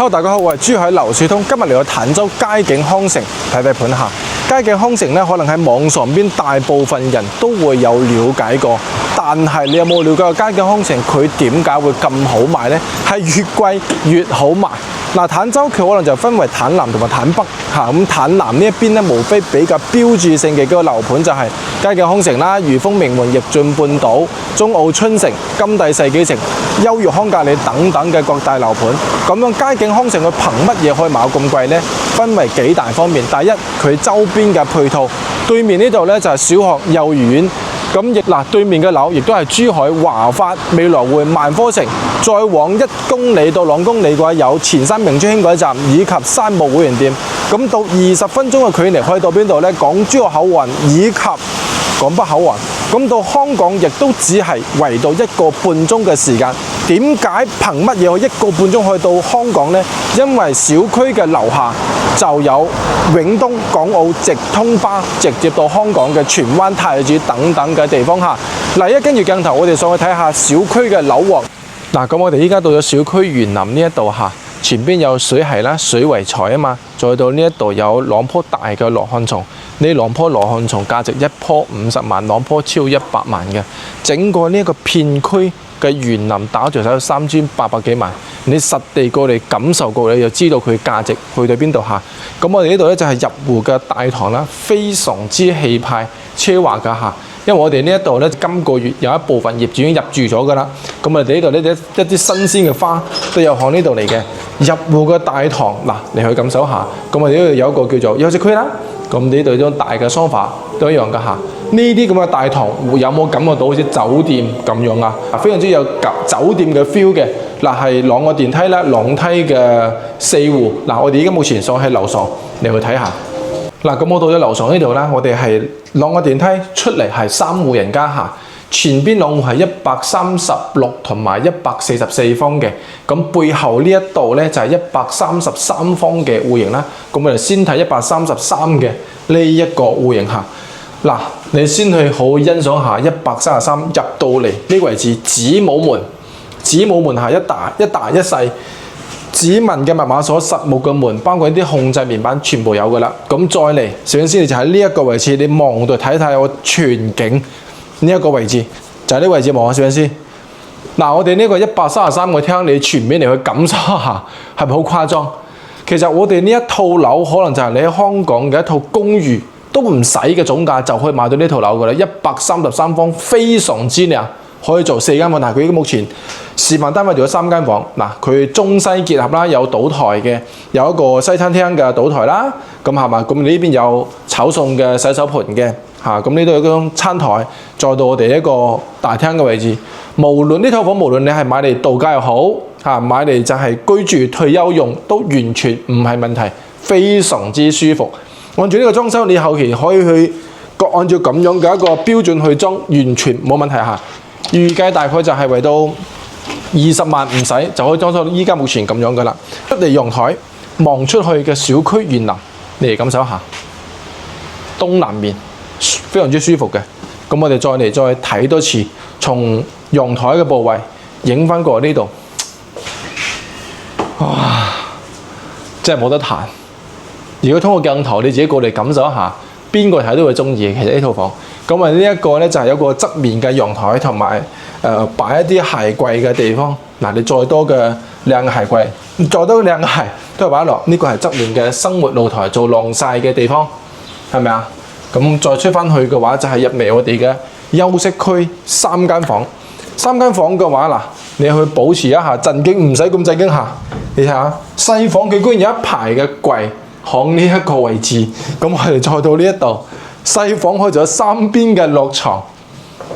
Hello， 大家好，我係珠海劉樹通，今日嚟到坦洲佳景康城睇睇盤下。佳景康城咧，可能喺網上邊大部分人都會有了解過，但係你有冇了解過佳景康城佢點解會咁好賣呢？係越貴越好賣。嗱，坦洲佢可能就分為坦南同埋坦北嚇，咁坦南呢一邊咧，無非比較標誌性嘅嗰個樓盤就係佳景康城啦、如風名門、逸駿半島、中澳春城、金帝世紀城、優越康格里等等嘅各大樓盤。咁樣佳景康城佢憑乜嘢可以賣咁貴呢？分為幾大方面。第一，佢周邊嘅配套，對面呢度咧就係小學、幼兒園。咁亦嗱，對面嘅樓亦都係珠海華發、未來匯、萬科城，再往1公里到2公里嘅話，有前山明珠輕軌站以及山姆會員店。咁到20分鐘嘅距離可以到邊度呢？港珠澳口岸以及港北口岸。咁到香港亦都只係圍到1個半鐘嘅時間。點解憑乜嘢我1個半鐘可以到香港呢？因為小區嘅樓下就有永東港澳直通巴，直接到香港嘅荃灣、太子等等嘅地方下。嗱，一跟住鏡頭，我哋上去睇下小區嘅樓王。嗱，咁我哋依家到咗小區園林呢一度下，前邊有水系啦，水為財啊嘛。再到呢一度有2棵大嘅羅漢松，呢2棵羅漢松價值1棵50萬，2棵超100萬嘅。整個呢一個片區嘅園林打造晒3800幾萬，你實地過嚟感受過，你就知道佢價值去到邊度下。咁我哋呢度咧就係入戶嘅大堂啦，非常之氣派奢華㗎下。因為我哋呢一度咧，今個月有一部分業主已經入住咗㗎啦。咁我哋呢度呢一啲新鮮嘅花都有向呢度嚟嘅。入戶嘅大堂嗱，你去感受下。咁我哋呢度有一個叫做休息區啦。咁呢度張大嘅梳化都一樣㗎下。呢啲咁嘅大堂有冇感覺到好似酒店咁樣啊？非常之有酒店嘅 feel 嘅。嗱，係2個電梯啦，2梯嘅4戶。嗱，我哋而家目前上喺樓上，你去睇下。嗱，咁我到咗樓上呢度啦，我哋係2個電梯出嚟係3戶人家下，前邊2戶係136同埋144方嘅，咁背後呢一度咧就係133方嘅戶型啦。咁我哋先睇133嘅呢一個戶型下。嗱，你先去好欣賞下133入到嚟呢個位置，子母門，子母門下一大一細。指紋嘅密碼鎖、實木嘅門，包括啲控制面板，全部有㗎啦。咁再嚟，攝影師你就喺呢一個位置，你望到睇睇我全景呢一個位置，就係呢個位置望下攝影師。嗱，我哋呢個133個廳，你全面嚟去感受一下，係咪好誇張？其實我哋呢一套樓，可能就係你喺香港嘅一套公寓都唔使嘅總價，就可以買到呢套樓㗎啦。133方，非常之靚。可以做4間房，但係佢目前示範單位做咗3間房。嗱，佢中西結合啦，有賭台嘅，有一個西餐廳嘅賭台啦。咁係嘛？咁呢邊有炒餸嘅洗手盤嘅嚇。咁呢度有張餐台，再到我哋一個大廳嘅位置。無論呢套房，無論你係買嚟度假又好嚇，買嚟就係居住退休用，都完全唔係問題，非常之舒服。按照呢個裝修，你後期可以去按照咁樣嘅一個標準去裝，完全冇問題嚇。預計大概就係為到20萬唔使就可以裝修到依家目前咁樣噶啦。出嚟陽台望出去嘅小區園林，你嚟感受下東南面，非常之舒服嘅。咁我哋再睇多次，從陽台嘅部位影翻過嚟呢度，哇！真係冇得彈。如果通過鏡頭，你自己過嚟感受一下，邊個睇都會中意。其實呢套房。咁啊，呢一個咧就係有個側面嘅陽台，同埋擺一啲鞋櫃嘅地方。嗱，你再多嘅靚嘅鞋櫃，再多靚嘅鞋都係擺落。呢個係側面嘅生活露台，做晾曬嘅地方，係咪啊？咁再出翻去嘅話，就係入嚟我哋嘅休息區3間房。3間房嘅話，嗱，你去保持一下震驚，唔使咁震驚下。你睇下細房，佢居然有一排嘅櫃喺呢一個位置。咁我哋再到呢一度。細房開咗3邊嘅落床，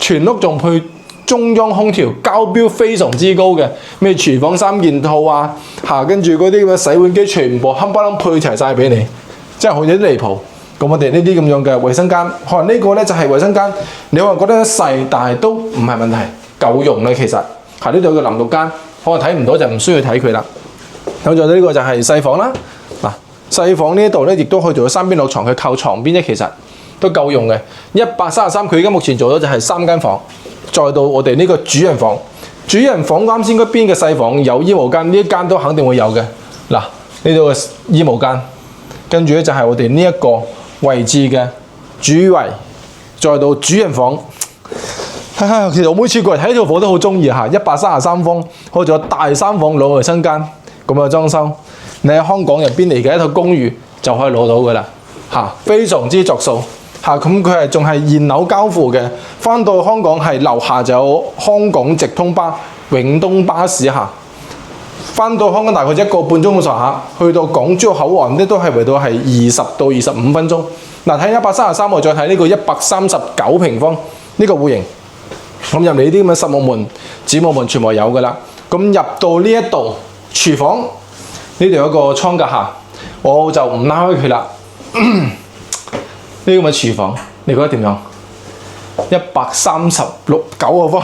全屋仲配中央空調，交標非常之高嘅，咩廚房3件套啊，跟住嗰啲咁嘅洗碗機全部冚唪唥配齊晒俾你，真係好有啲離譜。咁我哋呢啲咁樣嘅衛生間，可能呢個咧就係衛生間，你可能覺得細，但係都唔係問題，夠用嘅其實。呢度有個淋浴間，可能睇唔到就唔需要睇佢啦。咁再呢個就係細房啦。嗱，細房呢度咧亦都可以做到3邊落床，佢靠床邊啫，其實。都夠用嘅，133佢而家目前做咗就係3間房，再到我哋呢個主人房。主人房啱先嗰邊嘅細房有衣帽間，呢一間都肯定會有嘅。嗱，呢度嘅衣帽間，跟住咧就係我哋呢一個位置嘅主圍，再到主人房。其實我每次過嚟睇呢套房都好中意嚇，133方，好似有大三房兩衛生間咁嘅裝修。你喺香港入邊嚟嘅一套公寓就可以攞到噶啦嚇，非常之着數嚇。咁佢係仲係現樓交付嘅，翻到香港係樓下就有香港直通巴、永東巴士嚇。翻到香港大概1個半鐘嘅上下，去到港珠澳口岸咧都係圍到係20到25分鐘。嗱，睇133，我再睇呢個139平方呢個戶型。咁入嚟呢啲咁嘅實木門、子木門全部有噶啦。咁入到呢一度廚房，呢度有一個倉格下，我就唔拉開佢啦。呢啲咁嘅廚房，你覺得點樣？136、9個方，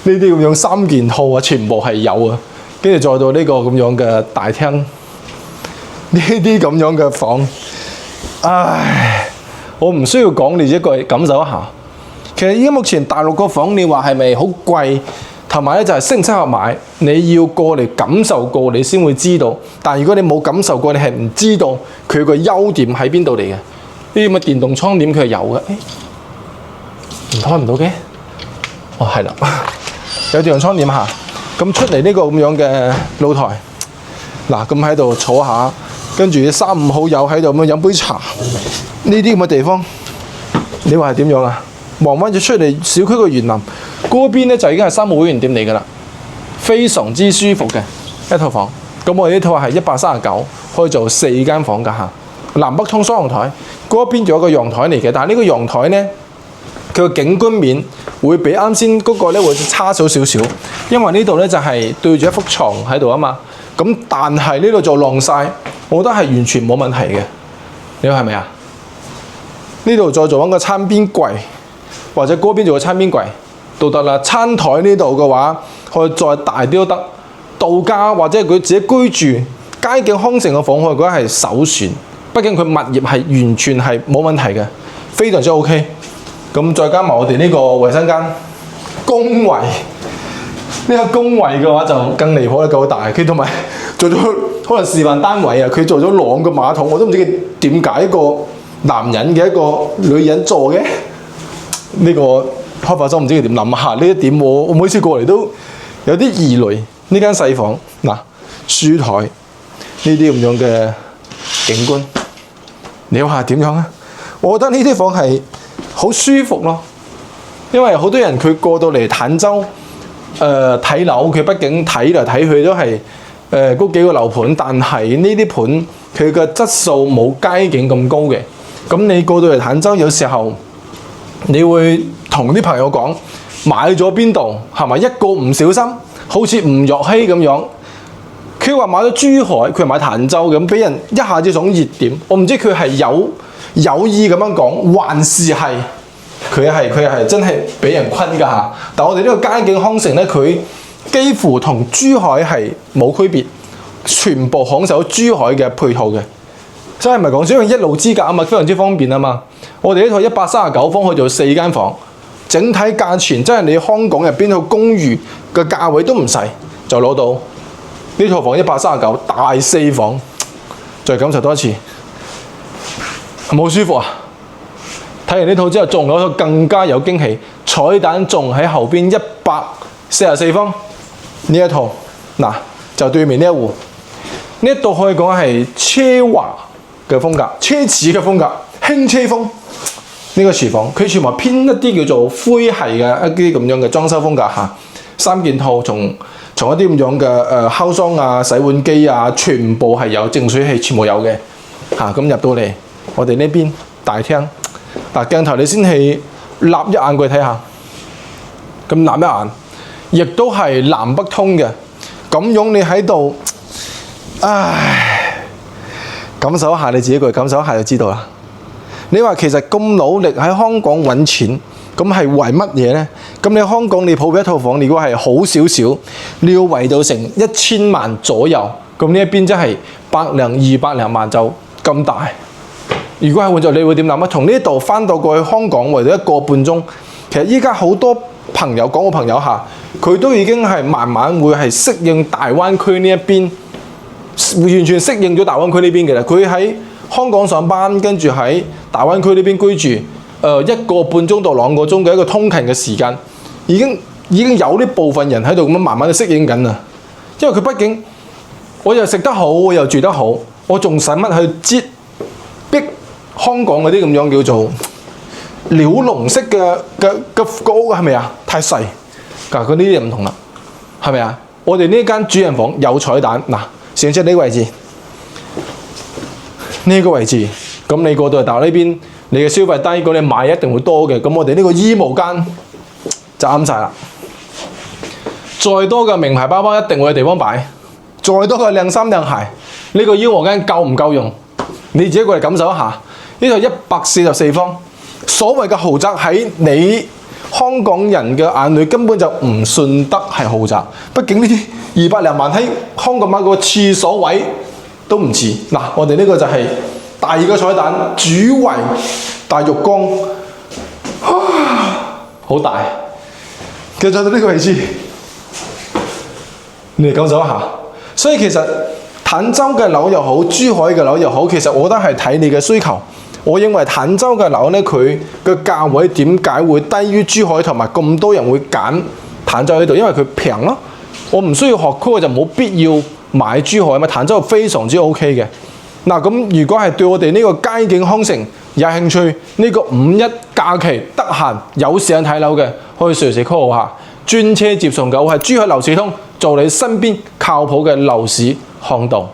呢啲咁樣3件套啊，全部係有啊。跟住再到呢個咁樣嘅大廳，呢啲咁樣嘅房，唉，我唔需要講，你自己過嚟感受一下。其實依家目前大陸個房，你話係咪好貴？同埋咧就係適唔適合買，你要過嚟感受過，你先會知道。但如果你冇感受過，你係唔知道佢個優點喺邊度嚟嘅。呢啲咁嘅電動窗簾佢係有嘅，唔開唔到嘅。哦，係啦，有電動窗簾嚇。咁出嚟呢個咁樣嘅露台，嗱咁喺度坐下，跟住3、5好友喺度咁樣飲杯茶。呢啲咁嘅地方，你話係點樣啊？望翻咗出嚟小區嘅園林嗰邊咧，就已經係3號會員店嚟㗎啦，非常之舒服嘅一套房。咁我哋呢套係139，可以做4間房㗎嚇。南北通雙陽台，嗰邊仲有個陽台嚟嘅，但係呢個陽台咧，佢個景觀面會比啱先嗰個咧會差少少，因為呢度咧就係對住一幅床喺度啊嘛。咁但係呢度做晾曬，我覺得係完全冇問題嘅。你話係咪啊？呢度再做一個餐邊櫃。或者嗰邊做個餐邊櫃都得啦。餐台呢度嘅話，可以再大啲都得。度假或者佢自己居住，街景康城嘅房，我覺得係首選。畢竟佢物業係完全係冇問題嘅，非常之 OK。咁再加埋我哋呢個衞生間公衞，呢個公衞嘅話就更離譜啦，夠大。佢同埋做咗可能示範單位啊，佢做咗2個馬桶，我都唔知佢點解一個男人嘅一個女人做嘅。呢個開發商唔知佢點諗下呢一點，我每次過嚟都有啲疑慮。呢間細房嗱，書台呢啲咁樣嘅景觀，你話點樣啊？我覺得呢啲房係好舒服咯，因為好多人佢過到嚟坦洲睇樓，佢畢竟睇嚟睇去都係嗰幾個樓盤，但係呢啲盤佢嘅質素冇街景咁高嘅。咁你過到嚟坦洲，有時候你會同啲朋友講買咗邊度係咪？一個唔小心，好似吳若希咁樣，佢話買咗珠海，佢買坦洲咁，俾人一下子種熱點。我唔知佢係有意咁樣講，還是係佢係真係俾人坤㗎嚇。但我哋呢個街景康城咧，佢幾乎同珠海係冇區別，全部享受珠海嘅配套嘅。真係唔係講笑，因為一路之隔啊嘛，非常之方便啊嘛。我哋呢套139方可以做4間房，整體價錢真係你香港入邊套公寓嘅價位都唔細，就攞到呢套房139大4房，再感受多一次，係咪好舒服啊？睇完呢套之後，仲有一套更加有驚喜，彩蛋仲喺後邊144方呢一套，嗱就對面呢一戶，呢一度可以講係奢華嘅風格，奢侈嘅風格，輕奢風。呢個廚房佢全部偏一啲叫做灰系嘅一啲咁樣嘅裝修風格嚇，3件套從一啲咁樣嘅烤箱啊、洗碗機啊，全部係有淨水器，全部有嘅嚇。咁入到嚟，我哋呢邊大廳嗱鏡頭，你先係立一眼過去睇下，咁立一眼，亦都係南北通嘅。咁樣你喺度，唉，感受一下你自己過去感受一下就知道啦。你話其實咁努力喺香港揾錢，咁係為乜嘢呢？咁你香港你鋪一套房，如果係好少少，你要圍到成1000萬左右，咁呢一邊真係100零200零萬就咁大。如果係換作你會點諗啊？從呢度翻到過去香港圍到1個半鐘，其實依家好多朋友講，我朋友嚇，佢都已經係慢慢會係適應大灣區呢一邊完全適應咗大灣區呢邊嘅啦。佢喺香港上班，跟住喺大灣區呢邊居住，1個半鐘到2個鐘嘅一個通勤嘅時間，已經有啲部分人喺度咁樣慢慢地適應緊啦。因為佢畢竟我又食得好，我又住得好，我仲使乜去逼香港嗰啲咁樣叫做鳥籠式嘅屋係咪啊？太細，嗱佢呢啲唔同啦，係咪啊？我哋呢間主人房有彩蛋，嗱，上出呢個位置，呢個位置，咁你過到嚟大陸呢邊，你嘅消費低，咁你買一定會多嘅。咁我哋呢個衣帽間就啱晒啦。再多嘅名牌包包一定會有地方擺，再多嘅靚衫靚鞋，呢個衣帽間夠唔夠用？你自己過嚟感受一下。呢度144方，所謂嘅豪宅喺你香港人嘅眼裏根本就唔算得係豪宅。畢竟呢啲200零萬喺香港買個廁所位都唔似。嗱，我哋呢個就係第2個彩蛋，主圍大浴缸，好大。其實就到呢個位置，你哋感受一下。所以其實坦洲嘅樓又好，珠海嘅樓又好，其實我覺得係睇你嘅需求。我認為坦洲嘅樓呢，佢嘅價位點解會低於珠海，同埋咁多人會揀坦洲呢度？因為佢平咯。我唔需要學區，我就冇必要買珠海嘛。坦洲非常之 OK 嘅。嗱，咁如果係對我哋呢個佳景康城有興趣，呢個5·1假期得閒有時間睇樓嘅，可以隨時 call 我下，專車接送嘅。我係珠海樓市通，做你身邊靠譜嘅樓市向導。